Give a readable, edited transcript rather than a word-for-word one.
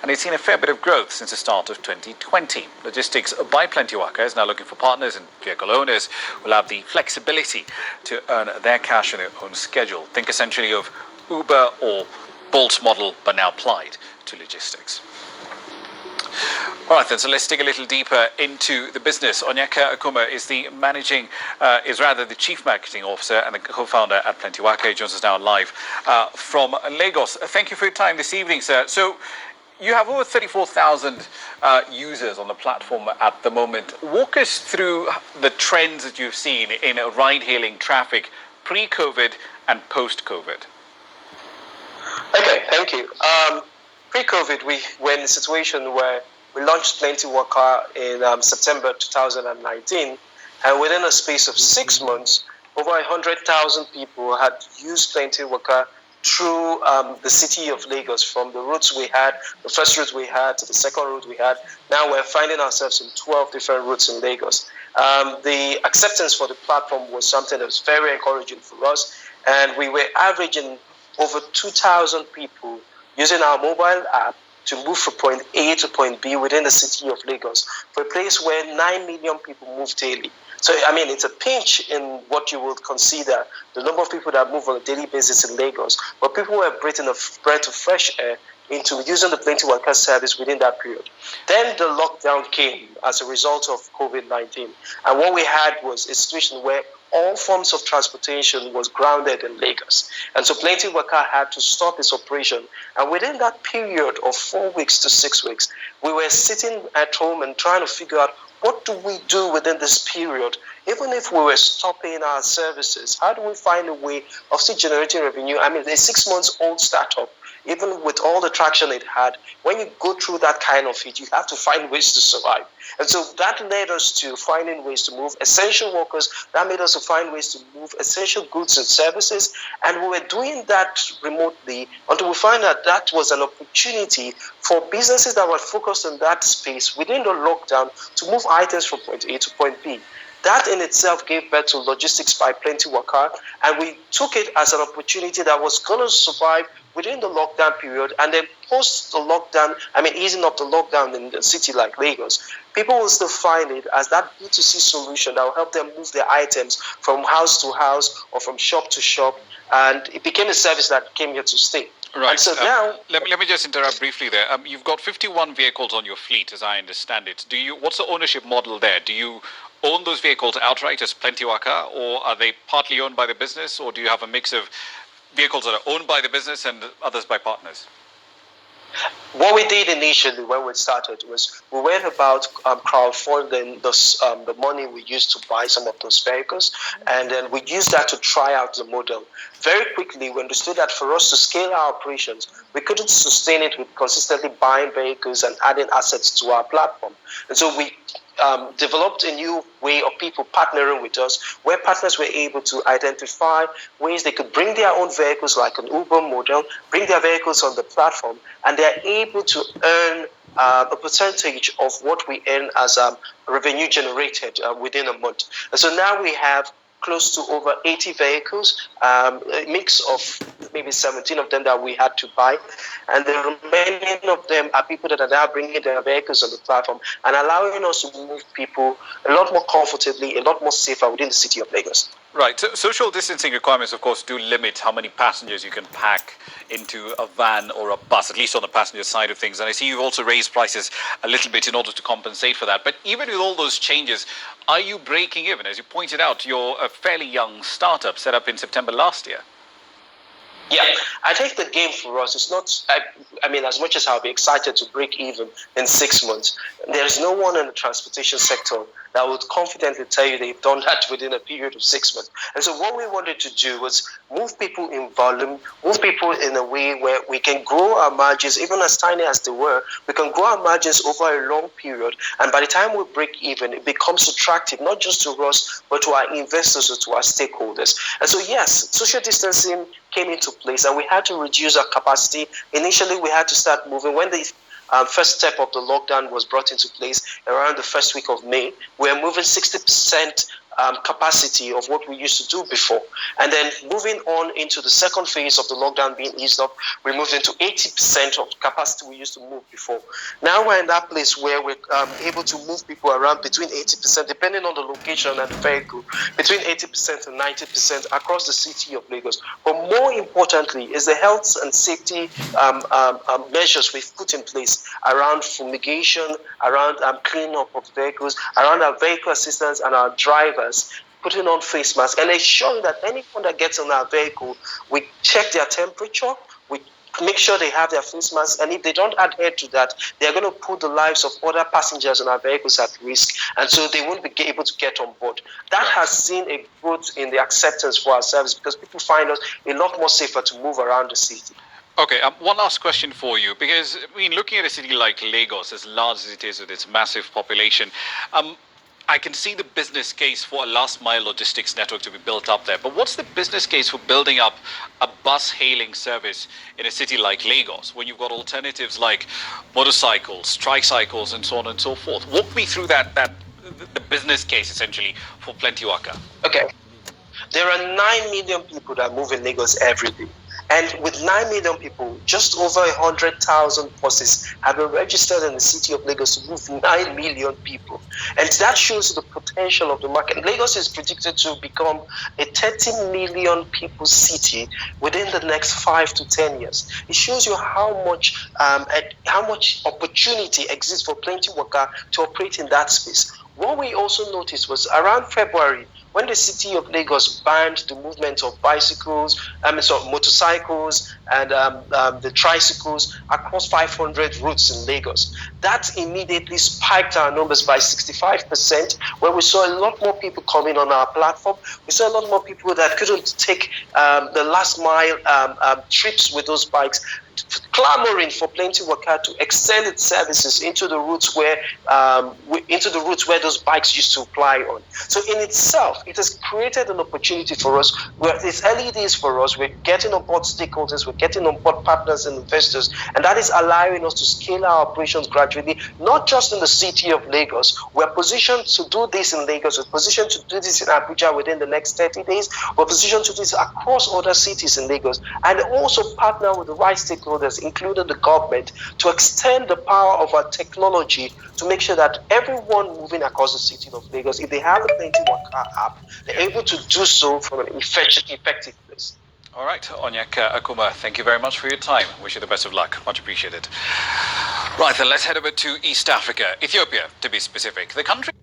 and it's seen a fair bit of growth since the start of 2020. Logistics by Plentywaka is now looking for partners, and vehicle owners will have the flexibility to earn their cash on their own schedule. Think essentially of Uber or Bolt model, but now applied to logistics. All right then, so let's dig a little deeper into the business. Onyeka Akumah is the Chief Marketing Officer and the co-founder at Plentywaka. He joins us now live from Lagos. Thank you for your time this evening, sir. So you have over 34,000 users on the platform at the moment. Walk us through the trends that you've seen in ride-hailing traffic pre-COVID and post-COVID. Okay, thank you. Pre-COVID, we were in a situation where we launched Plentywaka in September 2019, and within a space of 6 months, over 100,000 people had used Plentywaka through the city of Lagos, from the routes we had, the first route we had to the second route we had. Now we're finding ourselves in 12 different routes in Lagos. The acceptance for the platform was something that was very encouraging for us, and we were averaging over 2,000 people using our mobile app to move from point A to point B within the city of Lagos, for a place where 9 million people move daily. So, it's a pinch in what you would consider the number of people that move on a daily basis in Lagos, but people were breathing a breath of fresh air into using the Plentywaka service within that period. Then the lockdown came as a result of COVID-19, and what we had was a situation where all forms of transportation was grounded in Lagos. And so Plentywaka had to stop its operation. And within that period of 4 weeks to 6 weeks, we were sitting at home and trying to figure out, what do we do within this period? Even if we were stopping our services, how do we find a way of still generating revenue? A 6 months old startup, even with all the traction it had, when you go through that kind of heat, you have to find ways to survive. And so that led us to finding ways to move essential workers. That made us to find ways to move essential goods and services. And we were doing that remotely until we found that was an opportunity for businesses that were focused on that space within the lockdown to move items from point A to point B. That in itself gave birth to Logistics by Plentywaka, and we took it as an opportunity that was going to survive within the lockdown period, and then post the lockdown, easing up the lockdown in a city like Lagos, people will still find it as that B2C solution that will help them move their items from house to house or from shop to shop, and it became a service that came here to stay. Right. And so now, let me just interrupt briefly there. You've got 51 vehicles on your fleet, as I understand it. What's the ownership model there? Do you own those vehicles outright as Plentywaka, or are they partly owned by the business, or do you have a mix of vehicles that are owned by the business and others by partners? What we did initially when we started was we went about crowdfunding the money we used to buy some of those vehicles, and then we used that to try out the model. Very quickly, we understood that for us to scale our operations, we couldn't sustain it with consistently buying vehicles and adding assets to our platform. And so we developed a new way of people partnering with us, where partners were able to identify ways they could bring their own vehicles, like an Uber model, bring their vehicles on the platform, and they're able to earn a percentage of what we earn as revenue generated within a month. And so now we have close to over 80 vehicles, a mix of maybe 17 of them that we had to buy. And the remaining of them are people that are now bringing their vehicles on the platform and allowing us to move people a lot more comfortably, a lot more safer within the city of Lagos. Right. So social distancing requirements, of course, do limit how many passengers you can pack into a van or a bus, at least on the passenger side of things. And I see you've also raised prices a little bit in order to compensate for that. But even with all those changes, are you breaking even? As you pointed out, you're a fairly young startup set up in September last year. Yeah, I think the game for us is not, as much as I'll be excited to break even in 6 months, there is no one in the transportation sector that would confidently tell you they've done that within a period of 6 months. And so what we wanted to do was move people in volume, move people in a way where we can grow our margins, even as tiny as they were, we can grow our margins over a long period. And by the time we break even, it becomes attractive, not just to us, but to our investors or to our stakeholders. And so yes, social distancing came into place, and we had to reduce our capacity. Initially, we had to start moving. When the first step of the lockdown was brought into place around the first week of May, we were moving 60% capacity of what we used to do before. And then moving on into the second phase of the lockdown being eased up, we moved into 80% of capacity we used to move before. Now we're in that place where we're able to move people around between 80%, depending on the location and the vehicle, between 80% and 90% across the city of Lagos. But more importantly is the health and safety measures we've put in place around fumigation, around cleaning up of vehicles, around our vehicle assistants and our drivers putting on face masks and ensuring that anyone that gets on our vehicle, we check their temperature, we make sure they have their face masks, and if they don't adhere to that, they're going to put the lives of other passengers on our vehicles at risk, and so they won't be able to get on board. That has seen a growth in the acceptance for our service because people find us a lot more safer to move around the city. Okay, one last question for you, because I mean, looking at a city like Lagos, as large as it is with its massive population, I can see the business case for a last mile logistics network to be built up there. But what's the business case for building up a bus hailing service in a city like Lagos when you've got alternatives like motorcycles, tricycles, and so on and so forth? Walk me through the business case essentially for Plentywaka. Okay. There are 9 million people that move in Lagos every day. And with 9 million people, just over 100,000 buses have been registered in the city of Lagos to move 9 million people. And that shows the potential of the market. Lagos is predicted to become a 30 million people city within the next 5 to 10 years. It shows you how much opportunity exists for Plentywaka to operate in that space. What we also noticed was around February, when the city of Lagos banned the movement of motorcycles and the tricycles across 500 routes in Lagos, that immediately spiked our numbers by 65%, where we saw a lot more people coming on our platform. We saw a lot more people that couldn't take the last mile trips with those bikes, clamoring for Plentywaka to extend its services into the routes where those bikes used to ply on. So in itself, it has created an opportunity for us. It's early days for us. We're getting on board stakeholders, we're getting on board partners and investors, and that is allowing us to scale our operations gradually, not just in the city of Lagos. We're positioned to do this in Lagos. We're positioned to do this in Abuja within the next 30 days. We're positioned to do this across other cities in Lagos, and also partner with the right stakeholders, including the government, to extend the power of our technology to make sure that everyone moving across the city of Lagos, if they have a Plentywaka app, they're able to do so from an effective place. All right, Onyeka Akumah, thank you very much for your time. Wish you the best of luck. Much appreciated. Right, then let's head over to East Africa, Ethiopia to be specific. The country